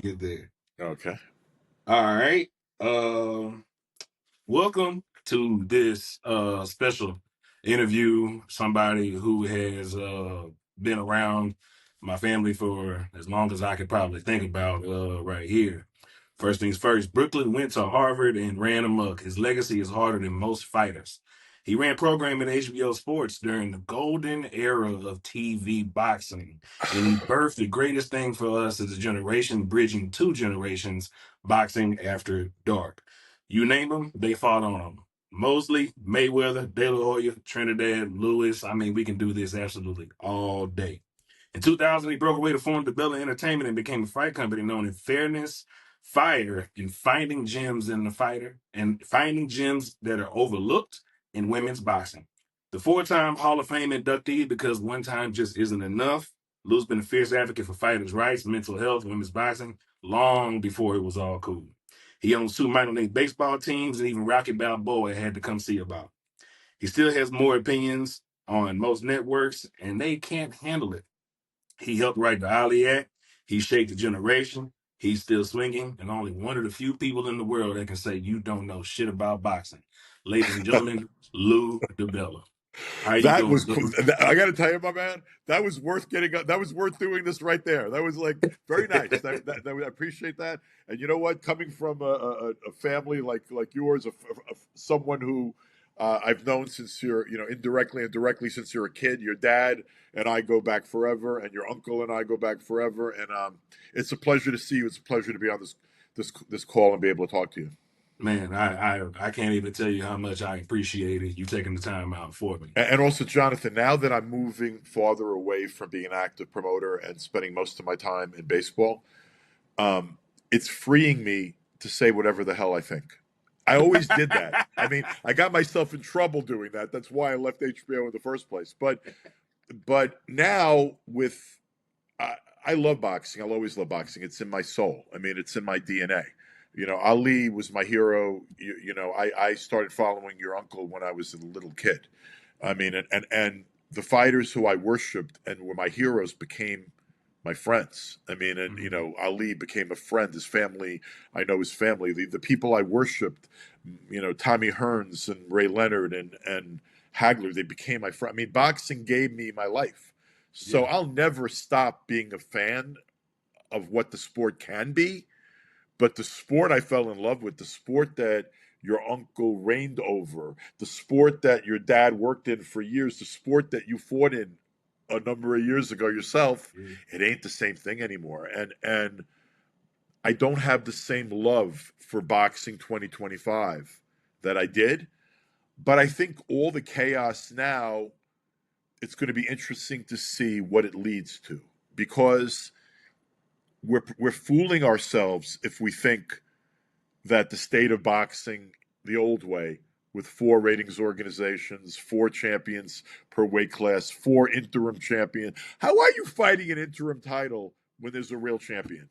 Get there. Okay. All right. Welcome to this special interview. Somebody who has been around my family for as long as I could probably think about right here. First things first, Brooklyn went to Harvard and ran amok. His legacy is harder than most fighters. He ran programming at HBO Sports during the golden era of TV boxing, and he birthed the greatest thing for us as a generation, bridging two generations, boxing after dark. You name them, they fought on them. Mosley, Mayweather, De La Hoya, Trinidad, Lewis. I mean, we can do this absolutely all day. In 2000, he broke away to form DiBella Entertainment and became a fight company known in fairness, fire, and finding gems in the fighter, and finding gems that are overlooked in women's boxing. The four-time Hall of Fame inductee, because one time just isn't enough. Lou's been a fierce advocate for fighters' rights, mental health, women's boxing, long before it was all cool. He owns two minor league baseball teams, and even Rocky Balboa had to come see about. He still has more opinions on most networks, and they can't handle it. He helped write the Ali Act. He shaped the generation. He's still swinging, and only one of the few people in the world that can say you don't know shit about boxing. Ladies and gentlemen, Lou DiBella. How you That doing, was cool. Lou? I got to tell you, my man, that was worth getting. That was worth doing this right there. That was like very nice. I appreciate that. And you know what? Coming from a family like yours, someone who I've known since you're, indirectly and directly since you're a kid. Your dad and I go back forever, and your uncle and I go back forever. And it's a pleasure to see you. It's a pleasure to be on this call and be able to talk to you. Man, I can't even tell you how much I appreciate it. You taking the time out for me. And also, Jonathan, now that I'm moving farther away from being an active promoter and spending most of my time in baseball, it's freeing me to say whatever the hell I think. I always did that. I mean, I got myself in trouble doing that. That's why I left HBO in the first place. But now I love boxing. I'll always love boxing. It's in my soul. I mean, it's in my DNA. Ali was my hero. I started following your uncle when I was a little kid. I mean, and the fighters who I worshipped and were my heroes became my friends. I mean, and Ali became a friend. His family, I know his family. The people I worshipped, Tommy Hearns and Ray Leonard and Hagler, they became my friend. I mean, boxing gave me my life. So Yeah. I'll never stop being a fan of what the sport can be. But the sport I fell in love with, the sport that your uncle reigned over, the sport that your dad worked in for years, the sport that you fought in a number of years ago yourself, it ain't the same thing anymore. And I don't have the same love for boxing 2025 that I did. But I think all the chaos now, it's going to be interesting to see what it leads to, because we're fooling ourselves if we think that the state of boxing the old way, with four ratings organizations, four champions per weight class, four interim champion. How are you fighting an interim title when there's a real champion?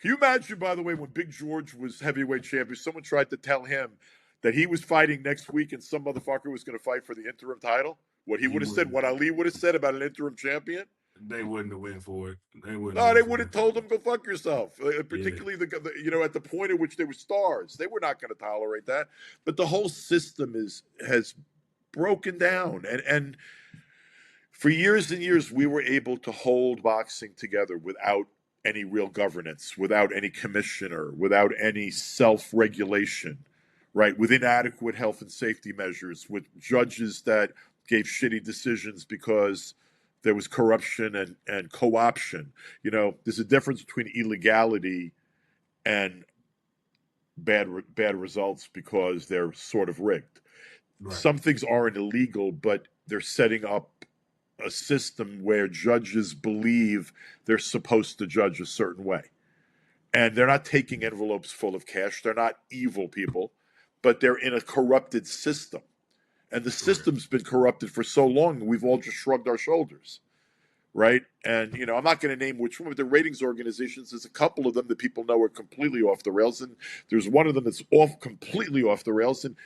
Can you imagine, by the way, when Big George was heavyweight champion, someone tried to tell him that he was fighting next week and some motherfucker was going to fight for the interim title? What he He would have said, wouldn't. what Ali would have said about an interim champion? They wouldn't have went for it. They wouldn't have No, they went for would have it. told him, go fuck yourself. Yeah. Particularly, at the point at which they were stars. They were not going to tolerate that. But the whole system has broken down. And for years and years, we were able to hold boxing together without any real governance, without any commissioner, without any self-regulation, right? With inadequate health and safety measures, with judges that gave shitty decisions because there was corruption and co-option. There's a difference between illegality and bad results because they're sort of rigged. Right. Some things aren't illegal, but they're setting up a system where judges believe they're supposed to judge a certain way. And they're not taking envelopes full of cash. They're not evil people, but they're in a corrupted system. And the system's been corrupted for so long, we've all just shrugged our shoulders, right? And, I'm not going to name which one, but the ratings organizations, there's a couple of them that people know are completely off the rails. And there's one of them that's completely off the rails. And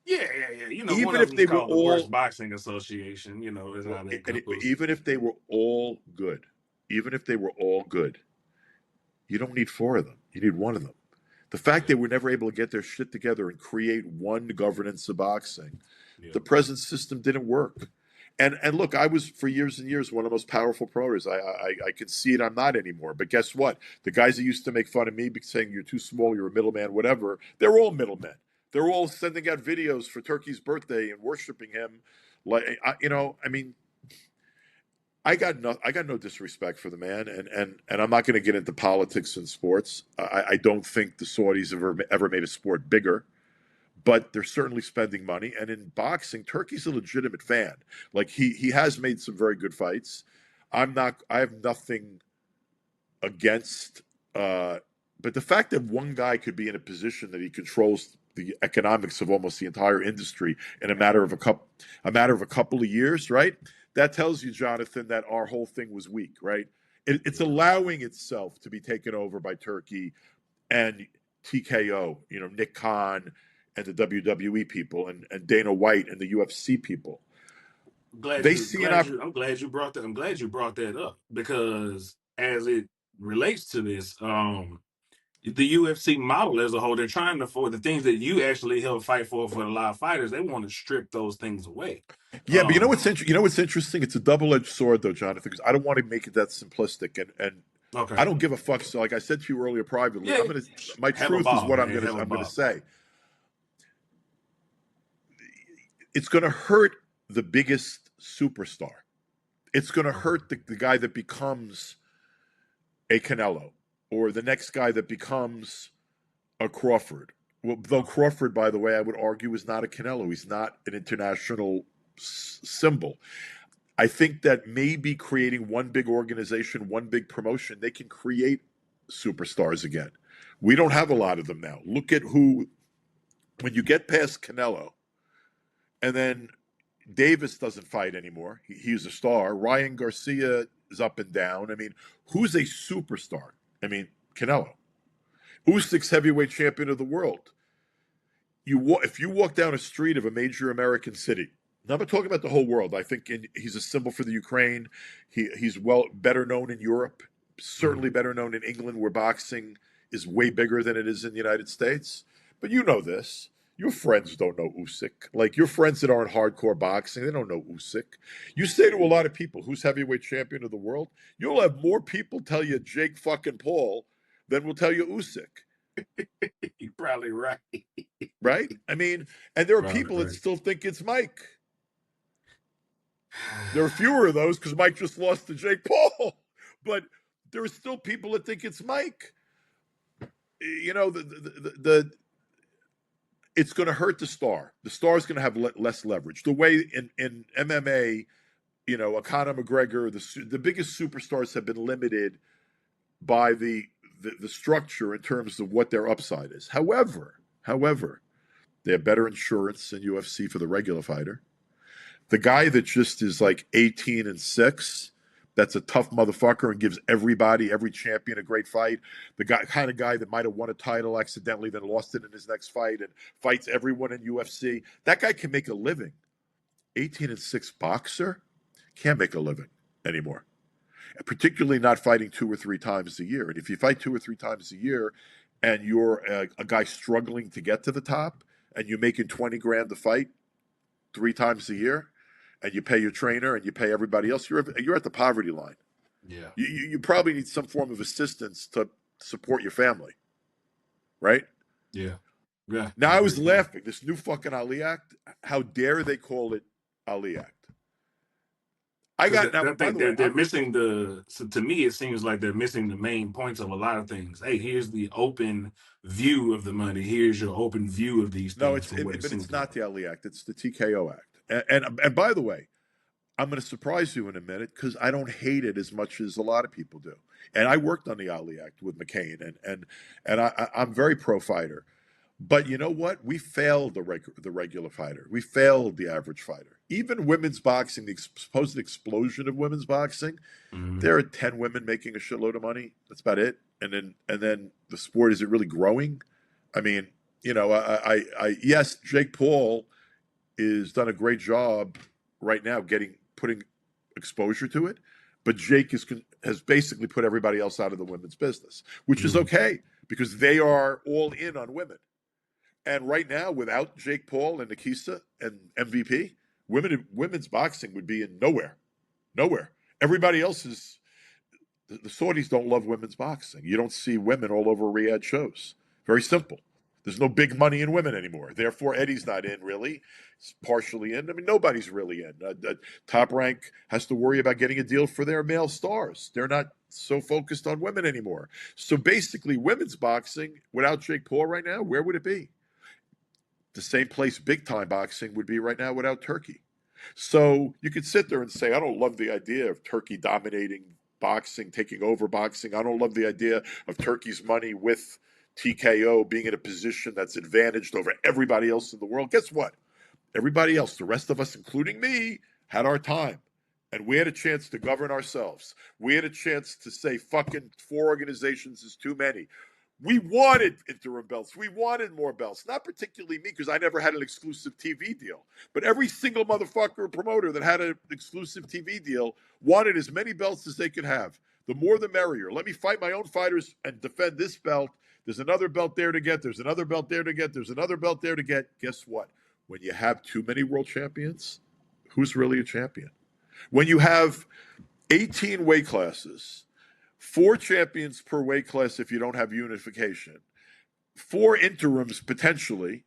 Yeah. One even of if them's they were called the Worst all Boxing Association. Is how that and goes. even if they were all good, even if they were all good, You don't need four of them. You need one of them. The fact they were never able to get their shit together and create one governance of boxing, Yeah. the present system didn't work. And look, I was for years and years one of the most powerful promoters. I can see it. I'm not anymore. But guess what? The guys that used to make fun of me saying you're too small, you're a middleman, whatever. They're all middlemen. They're all sending out videos for Turkey's birthday and worshiping him. Like I mean, I got no disrespect for the man, and I'm not going to get into politics and sports. I don't think the Saudis have ever made a sport bigger, but they're certainly spending money. And in boxing, Turkey's a legitimate fan. Like he has made some very good fights. I'm not. I have nothing against. But the fact that one guy could be in a position that he controls the economics of almost the entire industry in a matter of a couple of years, right? That tells you, Jonathan, that our whole thing was weak, right? It's allowing itself to be taken over by Turkey and TKO, Nick Khan and the WWE people and Dana White and the UFC people. They see an opportunity. I'm glad you brought that. I'm glad you brought that up because as it relates to this, the UFC model as a whole, they're trying to for the things that you actually help fight for the live fighters. They want to strip those things away. Yeah, but you know what's interesting? It's a double-edged sword, though, Jonathan. Because I don't want to make it that simplistic, and Okay. I don't give a fuck. So, like I said to you earlier privately, Yeah, my have a truth is ball, what man. I'm gonna say. It's gonna hurt the biggest superstar. It's gonna hurt the guy that becomes a Canelo, or the next guy that becomes a Crawford. Well, though Crawford, by the way, I would argue is not a Canelo. He's not an international symbol. I think that maybe creating one big organization, one big promotion, they can create superstars again. We don't have a lot of them now. Look at who, when you get past Canelo, and then Davis doesn't fight anymore. He's a star. Ryan Garcia is up and down. I mean, who's a superstar? I mean, Canelo. Usyk's heavyweight champion of the world. If you walk down a street of a major American city, now I'm not talking about the whole world. I think he's a symbol for the Ukraine. He's better known in Europe, certainly better known in England, where boxing is way bigger than it is in the United States. But you know this. Your friends don't know Usyk. Like your friends that aren't hardcore boxing, they don't know Usyk. You say to a lot of people, who's heavyweight champion of the world? You'll have more people tell you Jake fucking Paul than will tell you Usyk. You're probably right. Right? I mean, and there are Probably people right. that still think it's Mike. There are fewer of those because Mike just lost to Jake Paul. But there are still people that think it's Mike. It's going to hurt the star. The star is going to have less leverage. The way in MMA, Conor McGregor, the biggest superstars have been limited by the structure in terms of what their upside is. However, they have better insurance than UFC for the regular fighter. The guy that just is like 18-6, that's a tough motherfucker and gives every champion a great fight. The kind of guy that might have won a title accidentally, then lost it in his next fight and fights everyone in UFC. That guy can make a living. 18-6 boxer can't make a living anymore. Particularly not fighting 2 or 3 times a year. And if you fight 2 or 3 times a year and you're a guy struggling to get to the top and you're making 20 grand to fight 3 times a year and you pay your trainer and you pay everybody else, you're at the poverty line. Yeah. You probably need some form of assistance to support your family. Right? Yeah. Yeah. Now I was laughing. This new fucking Ali Act, how dare they call it Ali Act? I think they're missing to me, it seems like they're missing the main points of a lot of things. Hey, here's the open view of the money. Here's your open view of these things. No, but it's not the Ali Act. It's the TKO Act. And by the way, I'm going to surprise you in a minute because I don't hate it as much as a lot of people do. And I worked on the Ali Act with McCain, and I'm very pro fighter. But you know what? We failed the regular fighter. We failed the average fighter. Even women's boxing, the supposed explosion of women's boxing, there are 10 women making a shitload of money. That's about it. And then the sport, is it really growing? I mean, yes, Jake Paul is done a great job right now putting exposure to it, but Jake is has basically put everybody else out of the women's business, which is Mhm. okay because they are all in on women. And right now, without Jake Paul and Nikisa and MVP, women's boxing would be in nowhere, nowhere. Everybody else is. The Saudis don't love women's boxing. You don't see women all over Riyadh shows. Very simple. There's no big money in women anymore. Therefore, Eddie's not in really. He's partially in. I mean, nobody's really in. Top Rank has to worry about getting a deal for their male stars. They're not so focused on women anymore. So basically, women's boxing without Jake Paul right now, where would it be? The same place big time boxing would be right now without Turkey. So you could sit there and say, I don't love the idea of Turkey dominating boxing, taking over boxing. I don't love the idea of Turkey's money with TKO being in a position that's advantaged over everybody else in the world. Guess what? Everybody else, the rest of us, including me, had our time. And we had a chance to govern ourselves. We had a chance to say, fucking 4 organizations is too many. We wanted interim belts. We wanted more belts. Not particularly me, because I never had an exclusive TV deal. But every single motherfucker promoter that had an exclusive TV deal wanted as many belts as they could have. The more the merrier. Let me fight my own fighters and defend this belt. There's another belt there to get. There's another belt there to get. There's another belt there to get. Guess what? When you have too many world champions, who's really a champion? When you have 18 weight classes, 4 champions per weight class if you don't have unification, 4 interims potentially,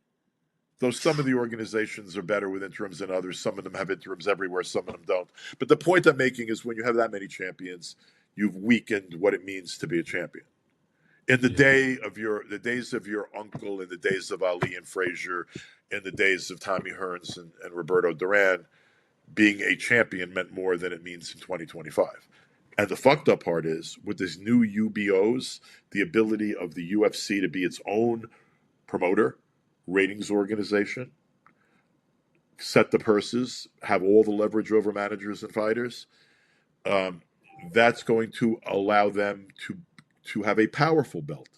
though some of the organizations are better with interims than others. Some of them have interims everywhere, some of them don't. But the point I'm making is when you have that many champions, you've weakened what it means to be a champion. In the the days of your uncle, in the days of Ali and Frazier, in the days of Tommy Hearns and Roberto Duran, being a champion meant more than it means in 2025. And the fucked up part is, with this new UBOs, the ability of the UFC to be its own promoter, ratings organization, set the purses, have all the leverage over managers and fighters, that's going to allow them to have a powerful belt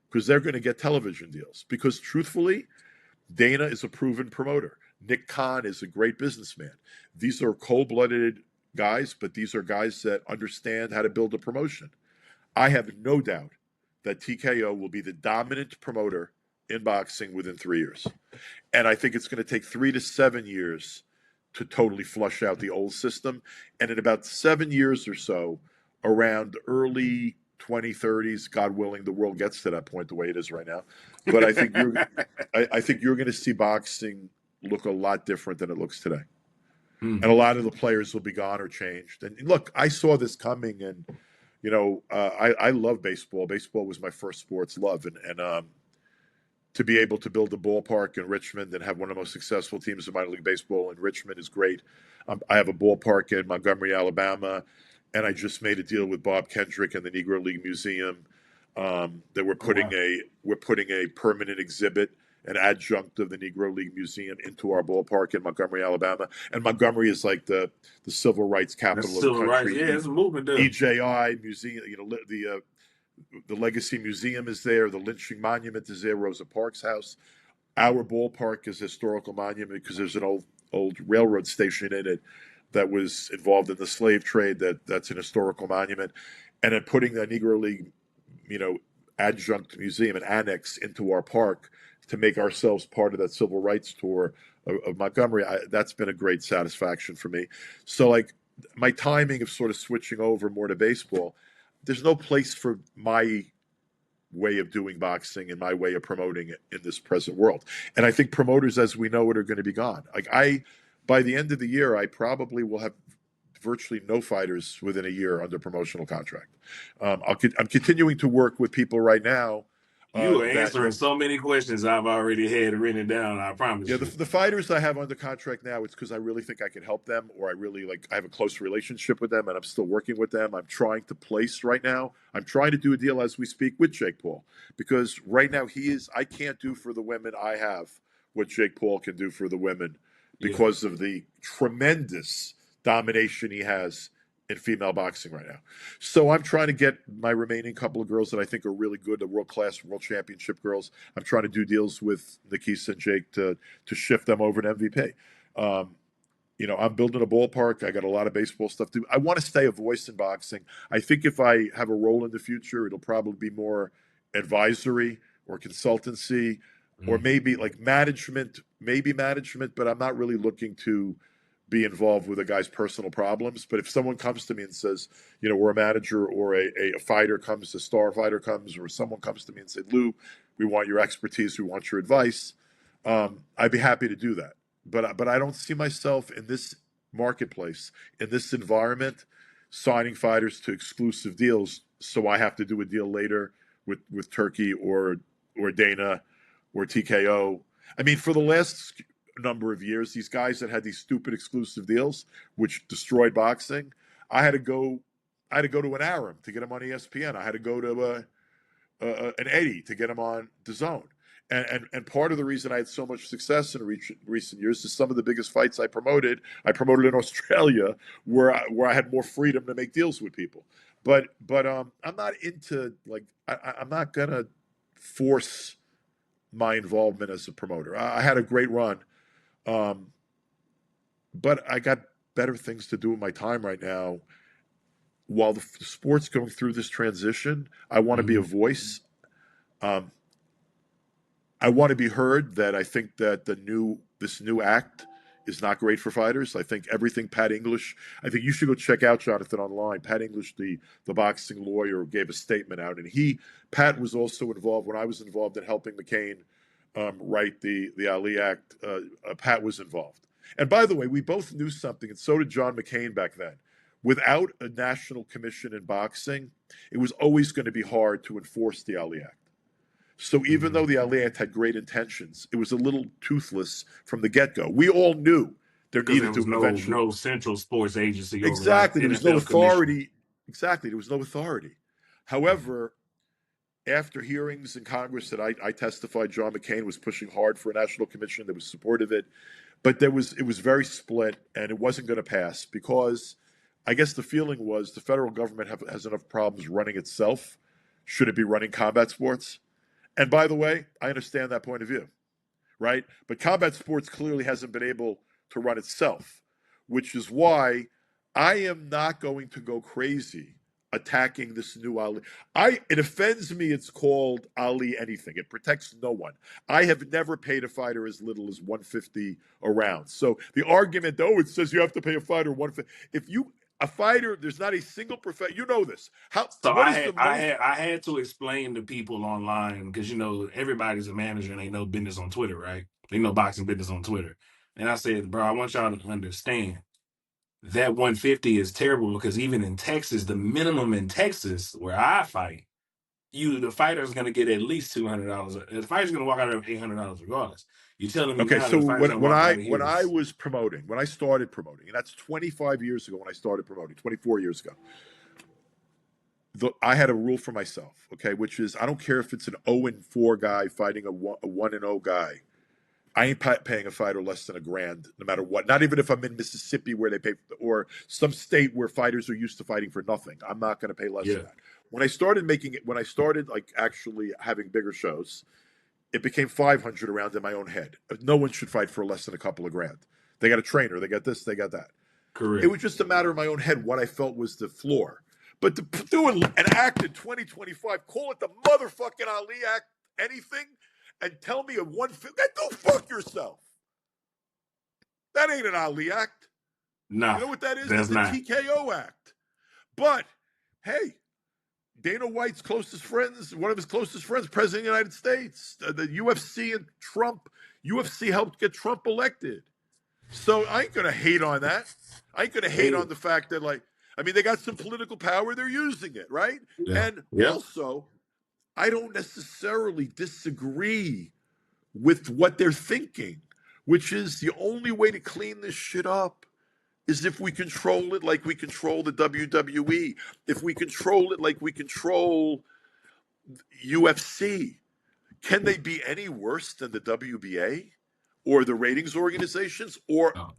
because they're going to get television deals. Because truthfully, Dana is a proven promoter. Nick Khan is a great businessman. These are cold-blooded guys, but these are guys that understand how to build a promotion. I have no doubt that TKO will be the dominant promoter in boxing within 3 years. And I think it's going to take 3 to 7 years to totally flush out the old system. And in about 7 years or so, around early 2030s, God willing, the world gets to that point the way it is right now. But I think you're going to see boxing look a lot different than it looks today. And a lot of the players will be gone or changed. And look, I saw this coming, and I love baseball. Baseball was my first sports love, and to be able to build a ballpark in Richmond and have one of the most successful teams in minor league baseball in Richmond is great. I have a ballpark in Montgomery, Alabama, and I just made a deal with Bob Kendrick and the Negro League Museum that we're putting a permanent exhibit, an adjunct of the Negro League Museum, into our ballpark in Montgomery, Alabama. And Montgomery is like the civil rights capital of the civil rights. country. Yeah, it's a movement there. EJI Museum, the Legacy Museum is there. The Lynching Monument is there. Rosa Parks' house. Our ballpark is a historical monument because there's an old railroad station in it that was involved in the slave trade. That's an historical monument. And then putting the Negro League, adjunct museum and annex into our park to make ourselves part of that civil rights tour of Montgomery, that's been a great satisfaction for me. So, like, my timing of sort of switching over more to baseball, there's no place for my way of doing boxing and my way of promoting it in this present world. And I think promoters, as we know it, are going to be gone. Like, by the end of the year, I probably will have virtually no fighters within a year under promotional contract. I'm continuing to work with people right now. You are answering so many questions I've already had written down. I promise Yeah, you. the fighters I have under contract now, it's because I really think I can help them, or I have a close relationship with them, and I'm still working with them. I'm trying to place right now. I'm trying to do a deal as we speak with Jake Paul, because right now I can't do for the women I have what Jake Paul can do for the women because of the tremendous domination he has in female boxing right now. So I'm trying to get my remaining couple of girls that I think are really good, the world-class world championship girls. I'm trying to do deals with Nikisa and Jake to shift them over to MVP. I'm building a ballpark. I got a lot of baseball stuff to do. I want to stay a voice in boxing. I think if I have a role in the future, it'll probably be more advisory or consultancy or Mm. maybe like management, but I'm not really looking to be involved with a guy's personal problems. But if someone comes to me and says, we're a manager or a fighter comes, a star fighter comes, or someone comes to me and said, Lou, we want your expertise, we want your advice, I'd be happy to do that. But I don't see myself in this marketplace, in this environment, signing fighters to exclusive deals. So I have to do a deal later with Turkey or Dana or TKO. I mean, for the last number of years, these guys that had these stupid exclusive deals, which destroyed boxing, I had to go. I had to go to an Aram to get him on ESPN. I had to go to an Eddie to get him on DAZN. And part of the reason I had so much success in recent years is some of the biggest fights I promoted in Australia, where I had more freedom to make deals with people. But I'm not into like I'm not gonna force my involvement as a promoter. I had a great run, um, but I got better things to do with my time right now. While the sport's going through this transition, I want to be a Mm-hmm. voice. Um, I want to be heard. That I think that this new act is not great for fighters. I think everything Pat English. I think you should go check out Jonathan online. Pat English, the boxing lawyer, gave a statement out, and Pat was also involved when I was involved in helping McCain write the Ali Act. Pat was involved. And by the way, we both knew something, and so did John McCain back then. Without a national commission in boxing, it was always going to be hard to enforce the Ali Act. So even Mm-hmm. though the Ali Act had great intentions, it was a little toothless from the get-go. We all knew there Because there needed was to eventually. no central sports agency over like Exactly, there was no NFL commission. authority. Exactly, there was no authority. However, after hearings in Congress that I testified, John McCain was pushing hard for a national commission that was supportive of it, but it was very split, and it wasn't going to pass because I guess the feeling was the federal government has enough problems running itself. Should it be running combat sports? And by the way, I understand that point of view, right? But combat sports clearly hasn't been able to run itself, which is why I am not going to go crazy attacking this new Ali. It offends me it's called Ali anything. It protects no one. I have never paid a fighter as little as 150 a round. So the argument, though, it says you have to pay a fighter 150. If you a fighter, there's not a single profession. You know this. So What is the most? I had to explain to people online because everybody's a manager and they know business on Twitter, right? They know boxing business on Twitter. And I said, bro, I want y'all to understand that 150 is terrible because even in Texas, the minimum in Texas where I fight, the fighter's gonna get at least $200. The fighter's gonna walk out of $800 regardless. You're telling me Okay, now that so the fighter's gonna walk out of here when I is was promoting, when I started promoting, and that's 25 years ago when I started promoting, 24 years ago, I had a rule for myself, okay, which is I don't care if it's an 0-4 guy fighting a 1-0 guy. I ain't paying a fighter less than $1,000, no matter what. Not even if I'm in Mississippi where they pay, or some state where fighters are used to fighting for nothing. I'm not going to pay less than yeah, that. When I started like actually having bigger shows, it became 500 around in my own head. No one should fight for less than a couple of grand. They got a trainer, they got this, they got that. It correct. was just a matter of my own head what I felt was the floor. But to do an act in 2025, call it the motherfucking Ali Act, anything, and tell me a 150, go fuck yourself. That ain't an Ali Act. You Nah, know what that is? that's That's a not. TKO Act. But hey, Dana White's closest friends, one of his closest friends, President of the United States, the UFC and Trump. UFC helped get Trump elected. So I ain't gonna hate on that. I ain't gonna hate Hey, on the fact that they got some political power, they're using it, right? yeah, And yep. also, I don't necessarily disagree with what they're thinking, which is the only way to clean this shit up is if we control it like we control the WWE, if we control it like we control UFC. Can they be any worse than the WBA or the ratings organizations? Or Oh,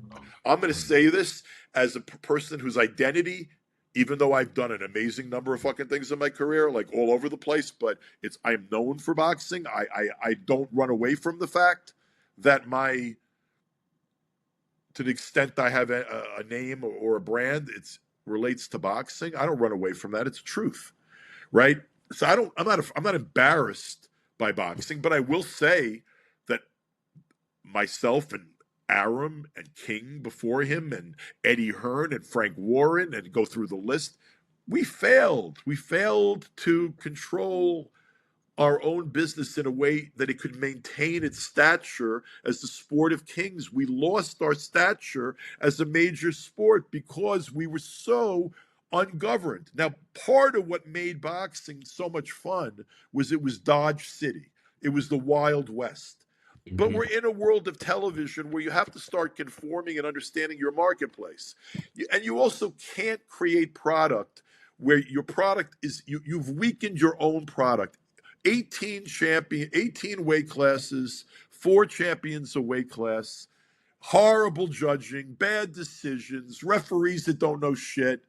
I'm going to oh. say this as a person whose identity, even though I've done an amazing number of fucking things in my career, like all over the place, but I'm known for boxing. I don't run away from the fact that my to the extent I have a name or a brand, it relates to boxing. I don't run away from that. It's truth, right? So I'm not embarrassed by boxing, but I will say that myself and Arum and King before him and Eddie Hearn and Frank Warren and go through the list, we failed. We failed to control our own business in a way that it could maintain its stature as the sport of kings. We lost our stature as a major sport because we were so ungoverned. Now, part of what made boxing so much fun was it was Dodge City. It was the Wild West. But Hmm. we're in a world of television where you have to start conforming and understanding your marketplace. And you also can't create product where your product is you've weakened your own product. 18 weight classes, 4 champions a weight class, horrible judging, bad decisions, referees that don't know shit,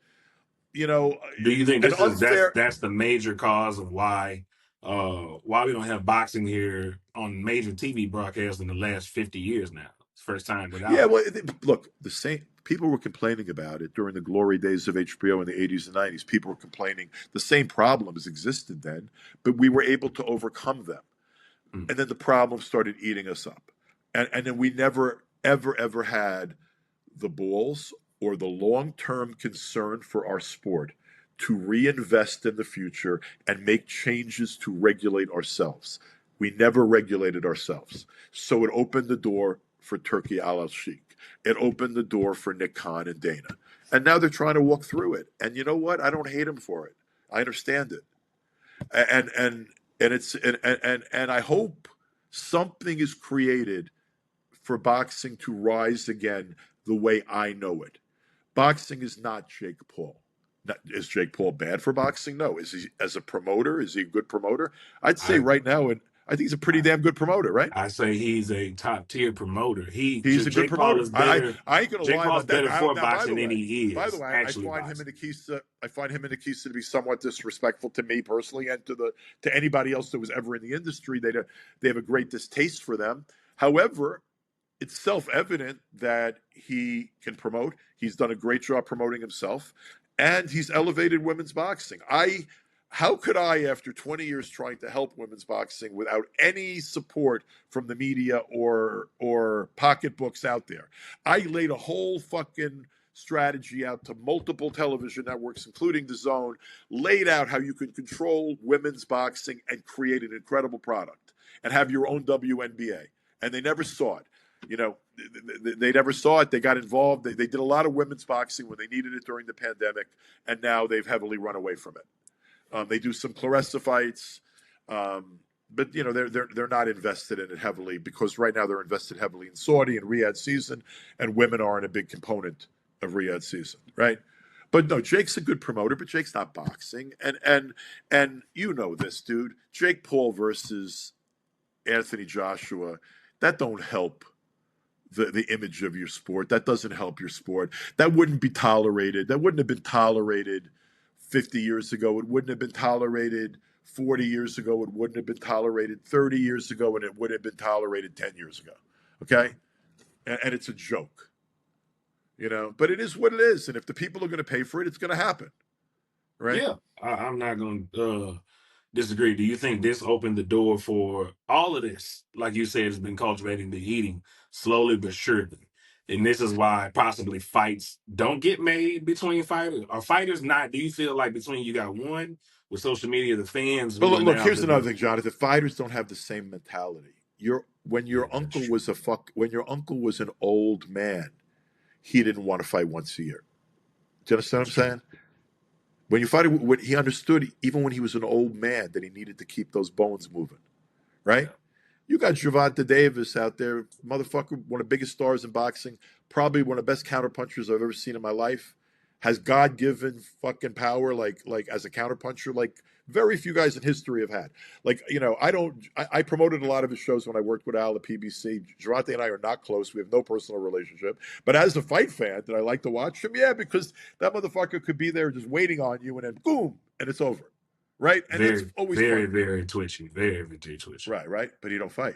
you know, Do you think an this is unfair. that's the major cause of why we don't have boxing here on major TV broadcasts in the last 50 years now? It's first time Yeah, without it. well, look, the same people were complaining about it during the glory days of HBO in the 80s and 90s. People were complaining the same problems existed then, but we were able to overcome them. Mm. And then the problems started eating us up. And then we never, ever, ever had the balls or the long term concern for our sport to reinvest in the future and make changes to regulate ourselves. We never regulated ourselves. So it opened the door for Turki Alalshikh. It opened the door for Nick Khan and Dana. And now they're trying to walk through it. And you know what? I don't hate them for it. I understand it. And I hope something is created for boxing to rise again the way I know it. Boxing is not Jake Paul. Is Jake Paul bad for boxing? No. Is he as a promoter? Is he a good promoter? I'd say I, right now, and I think he's a pretty I damn good promoter, right? I say he's a top tier promoter. He's a good Jake Paul promoter. is better. I ain't gonna Jake lie Paul's about that. better for Now, boxing than he by the is way, actually boxing. I find him and Nikisa to be somewhat disrespectful to me personally and to anybody else that was ever in the industry. They have a great distaste for them. However, it's self-evident that he can promote. He's done a great job promoting himself, and he's elevated women's boxing. How could I, after 20 years trying to help women's boxing without any support from the media or pocketbooks out there? I laid a whole fucking strategy out to multiple television networks, including The Zone, laid out how you can control women's boxing and create an incredible product and have your own WNBA. And they never saw it. You know, they never saw it. They got involved. They did a lot of women's boxing when they needed it during the pandemic, and now they've heavily run away from it. They do some Claressa fights, but you know they're not invested in it heavily because right now they're invested heavily in Saudi and Riyadh season, and women aren't a big component of Riyadh season, right? But no, Jake's a good promoter, but Jake's not boxing, and you know this, dude. Jake Paul versus Anthony Joshua, that don't help the image of your sport. That doesn't help your sport. That wouldn't be tolerated. That wouldn't have been tolerated 50 years ago. It wouldn't have been tolerated 40 years ago. It wouldn't have been tolerated 30 years ago, and it wouldn't have been tolerated 10 years ago. Okay? And it's a joke, you know? But it is what it is. And if the people are going to pay for it, it's going to happen, right? Yeah, I'm not going to disagree. Do you think this opened the door for all of this? Like you said, it's been cultivating the eating slowly but surely. And this is why possibly fights don't get made between fighters. Are fighters not? Do you feel like between you got one with social media, the fans But who are look, now here's another thing, Jonathan. Fighters don't have the same mentality. yeah, that's true. When your uncle was an old man, he didn't want to fight once a year. Do you understand what That's I'm true. saying? When you fight, when he understood, even when he was an old man, that he needed to keep those bones moving, right? Yeah, You got Gervonta Davis out there, motherfucker, one of the biggest stars in boxing, probably one of the best counterpunchers I've ever seen in my life. Has God given fucking power like as a counterpuncher, like very few guys in history have had. Like, you know, I promoted a lot of his shows when I worked with Al at PBC. Gervonta and I are not close. We have no personal relationship. But as a fight fan, did I like to watch him? Yeah, because that motherfucker could be there just waiting on you and then boom, and it's over. Right? And that's very, always very, fun. very twitchy. Very, very twitchy. Right. But he don't fight.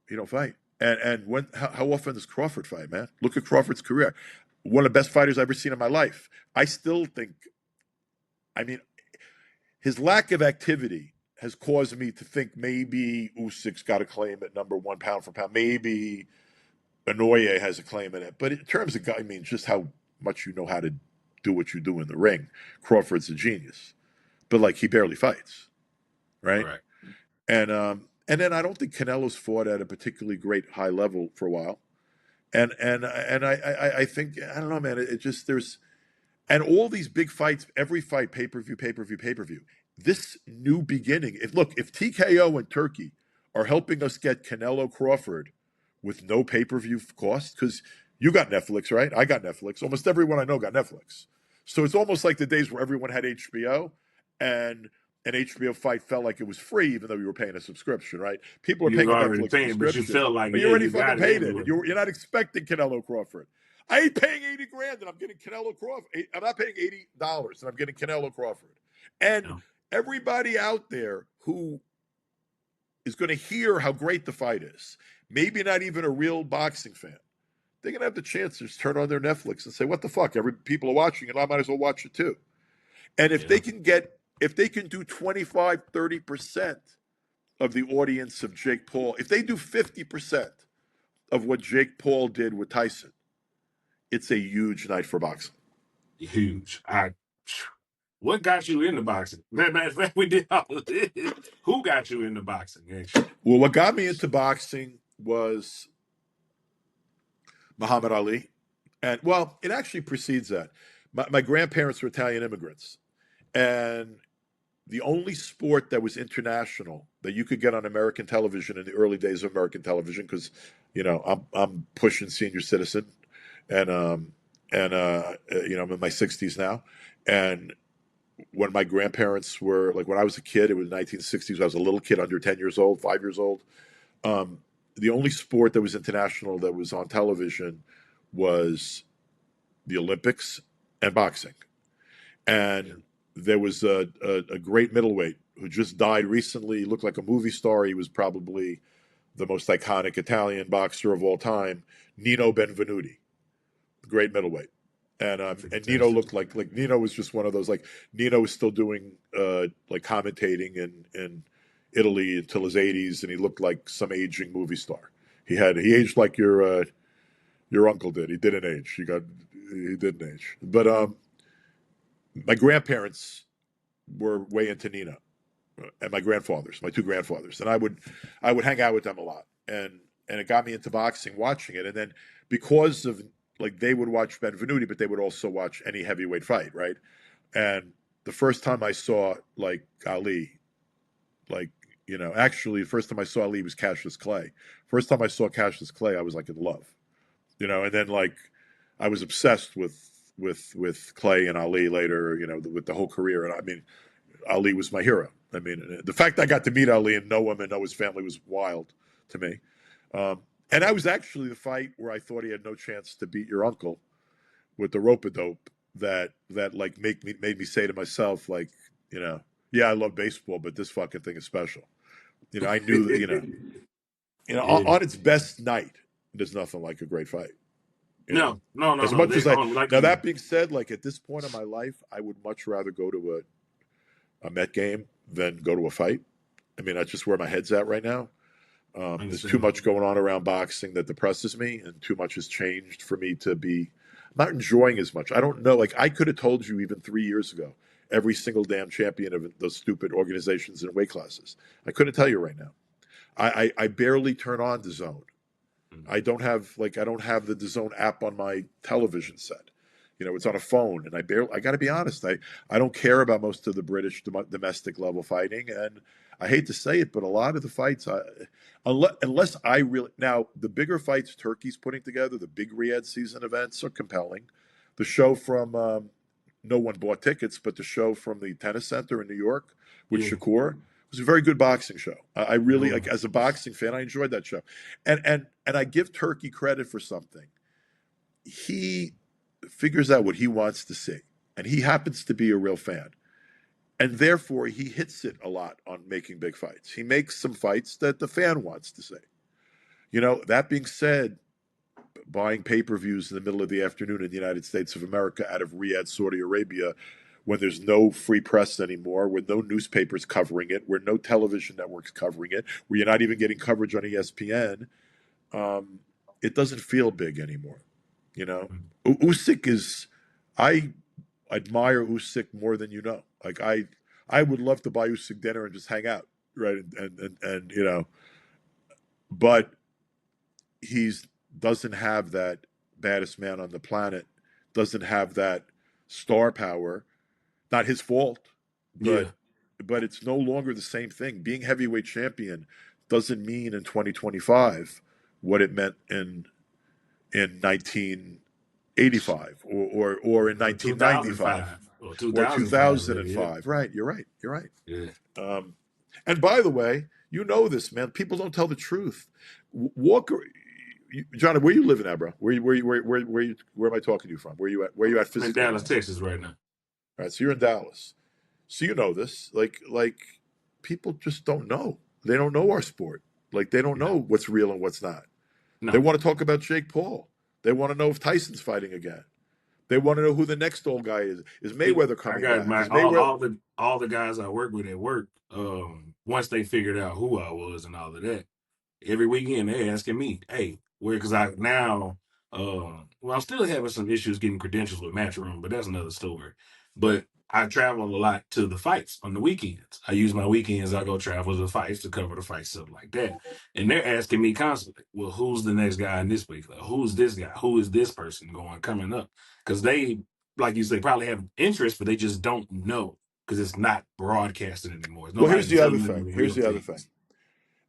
He don't fight. And how often does Crawford fight, man? Look at Crawford's career. One of the best fighters I've ever seen in my life. I still think, I mean, his lack of activity has caused me to think maybe Usyk's got a claim at number one pound for pound. Maybe Inoue has a claim in it. But in terms of, I mean, just how much you know how to do what you do in the ring, Crawford's a genius. But like, he barely fights, right? Right. And then I don't think Canelo's fought at a particularly great high level for a while. And I think, I don't know, man. It just, there's, and all these big fights, every fight, pay-per-view, pay-per-view, pay-per-view. This new beginning. If TKO and Turkey are helping us get Canelo Crawford with no pay-per-view cost, because you got Netflix, right? I got Netflix. Almost everyone I know got Netflix. So it's almost like the days where everyone had HBO, and an HBO fight felt like it was free, even though you were paying a subscription, right? People are You was paying a already Netflix paying, but you subscription, felt like, but yeah, you already you fucking got it paid it. anyway. You're not expecting Canelo Crawford. I ain't paying 80 grand and I'm getting Canelo Crawford. I'm not paying $80 and I'm getting Canelo Crawford. And Yeah. everybody out there who is going to hear how great the fight is, maybe not even a real boxing fan, they're going to have the chance to just turn on their Netflix and say, what the fuck? People are watching it. I might as well watch it too. And if Yeah. they can do 25, 30% of the audience of Jake Paul, if they do 50% of what Jake Paul did with Tyson, it's a huge night for boxing. Huge. What got you into boxing? Matter of fact, we did all of this. Who got you into boxing, actually? Well, what got me into boxing was Muhammad Ali. And well, it actually precedes that. My grandparents were Italian immigrants. And the only sport that was international that you could get on American television in the early days of American television, because I'm pushing senior citizen, and I'm in my 60s now, and when my grandparents were like when I was a kid, it was 1960s. I was a little kid, under 10 years old, 5 years old. Um, the only sport that was international that was on television was the Olympics and boxing, and there was a great middleweight who just died recently. He looked like a movie star. He was probably the most iconic Italian boxer of all time, Nino Benvenuti, great middleweight. And Nino looked like Nino was just one of those, like, Nino was still doing like commentating in Italy until his 80s, and he looked like some aging movie star. He aged like your uncle did. He didn't age. He didn't age. But my grandparents were way into Nino, and my two grandfathers, and I would hang out with them a lot, and it got me into boxing, watching it, and then because of, like, they would watch Benvenuti, but they would also watch any heavyweight fight, right? And the first time I saw, like, Ali, like, actually the first time I saw Ali was Cassius Clay. First time I saw Cassius Clay, I was like in love, and then, like, I was obsessed with Clay and Ali later, with the whole career. And I mean, Ali was my hero. I mean, the fact I got to meet Ali and know him and know his family was wild to me. And I was actually the fight where I thought he had no chance to beat your uncle with the rope-a-dope that like made me say to myself, like, yeah, I love baseball, but this fucking thing is special. I knew that, Yeah. on its best night, there's nothing like a great fight. No. As much as Like now, that being said, like, at this point in my life, I would much rather go to a Met game than go to a fight. I mean, that's just where my head's at right now. There's too much going on around boxing that depresses me, and too much has changed for me to be not enjoying as much. I don't know. Like, I could have told you even 3 years ago, every single damn champion of those stupid organizations and weight classes. I couldn't tell you right now. I barely turn on DAZN. I don't have the DAZN app on my television set. It's on a phone, and I got to be honest, I don't care about most of the British domestic level fighting, and I hate to say it, but a lot of the fights, unless I really, now the bigger fights Turkey's putting together, the big Riyadh season events are compelling. The show from no one bought tickets, but the show from the tennis center in New York with Shakur was a very good boxing show. I really, like, as a boxing fan, I enjoyed that show, and I give Turkey credit for something. He figures out what he wants to see, and he happens to be a real fan, and therefore he hits it a lot on making big fights. He makes some fights that the fan wants to see. That being said, buying pay-per-views in the middle of the afternoon in the United States of America out of Riyadh, Saudi Arabia, when there's no free press anymore, with no newspapers covering it, where no television networks covering it, where you're not even getting coverage on ESPN, it doesn't feel big anymore. Usyk is, I admire Usyk more than you know. Like I would love to buy Usyk dinner and just hang out, right? And but he's doesn't have that baddest man on the planet, doesn't have that star power. Not his fault, Yeah, but it's no longer the same thing. Being heavyweight champion doesn't mean in 2025 what it meant in 1985 or in 1995 2005 or or 2005. Yeah, 2005. Right, you're right. You're right. yeah. Um, and by the way, you know this, man. People don't tell the truth. Walker, Johnny, where you living at, bro? Where am I talking to you from? Where you at I'm in physically Dallas, right now? Texas right now. All right, so you're in Dallas. So you know this. Like people just don't know. They don't know our sport. Like they don't No, know what's real and what's not. They no. want to talk about Jake Paul. They want to know if Tyson's fighting again. They want to know who the next old guy is. Is Mayweather I coming got back? my Is Mayweather? all the guys I work with at work. Once they figured out who I was and all of that, every weekend they asking me, "Hey, where?" Because I now, well, I'm still having some issues getting credentials with Matchroom, but that's another story. But I travel a lot to the fights on the weekends. I use my weekends. I go travel to the fights to cover the fights, stuff like that. And they're asking me constantly, "Well, who's the next guy in this week? Like, who's this guy? Who is this person going coming up?" Because they, like you say, probably have interest, but they just don't know because it's not broadcasted anymore. It's Well, here's nobody the other telling them thing. the Here's real the other thing. things.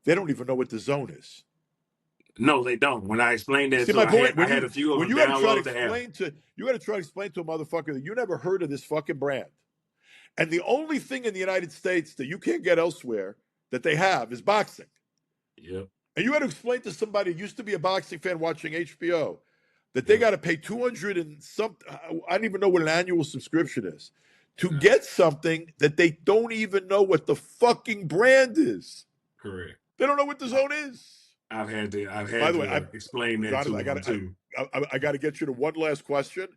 They don't even know what the zone is. No, they don't. When I explained You that see to, my point? I had a few of When them you got to try to download the app. explain to you got to try to explain to a motherfucker that you never heard of this fucking brand, and the only thing in the United States that you can't get elsewhere that they have is boxing. Yep, And you got to explain to somebody who used to be a boxing fan watching HBO that they yep, got to pay 200 and some. I don't even know what an annual subscription is to no, get something that they don't even know what the fucking brand is. correct. They don't know what the I, zone is. I've By had the way, to explain that Jonathan, to them too. I got to get you to one last question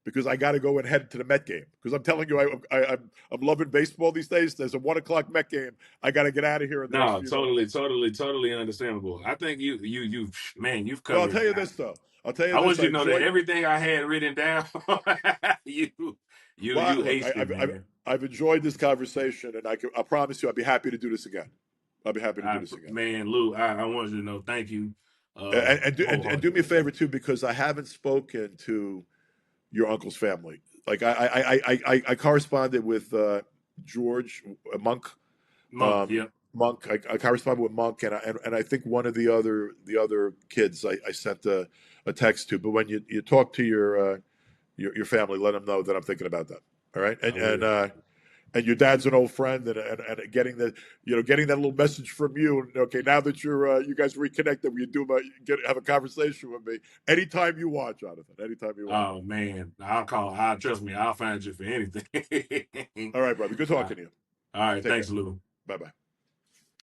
because I got to go and head to the Met game because I'm telling you, I'm loving baseball these days. There's a 1 o'clock Met game. I got to get out of here in the next No, few totally, minutes. totally, totally understandable. I think man, you've Well, I'll covered. tell you this though. I'll tell you I this. want I you to know that enjoyed. everything I had written down, you, Well, you look, aced it, man. I've enjoyed this conversation, and I promise you, I'll be happy to do this again. I'll be happy to do this again. Man, Lou, I want you to know, thank you, And do me a wholeheartedly, favor man. too, because I haven't spoken to your uncle's family. Like I corresponded with George Monk. Monk, yep. Monk. I corresponded with Monk, and I think one of the other kids I sent a text to. But when you talk to your family, let them know that I'm thinking about that. All right, I will. and your dad's an old friend, and getting getting that little message from you. And okay, now that you guys reconnected, will you have a conversation with me anytime you want, Jonathan? Anytime you want. Oh man, I'll trust me. I'll find you for anything. All right, brother. Good all talking to you. right, Take thanks, care. Lou. Bye bye.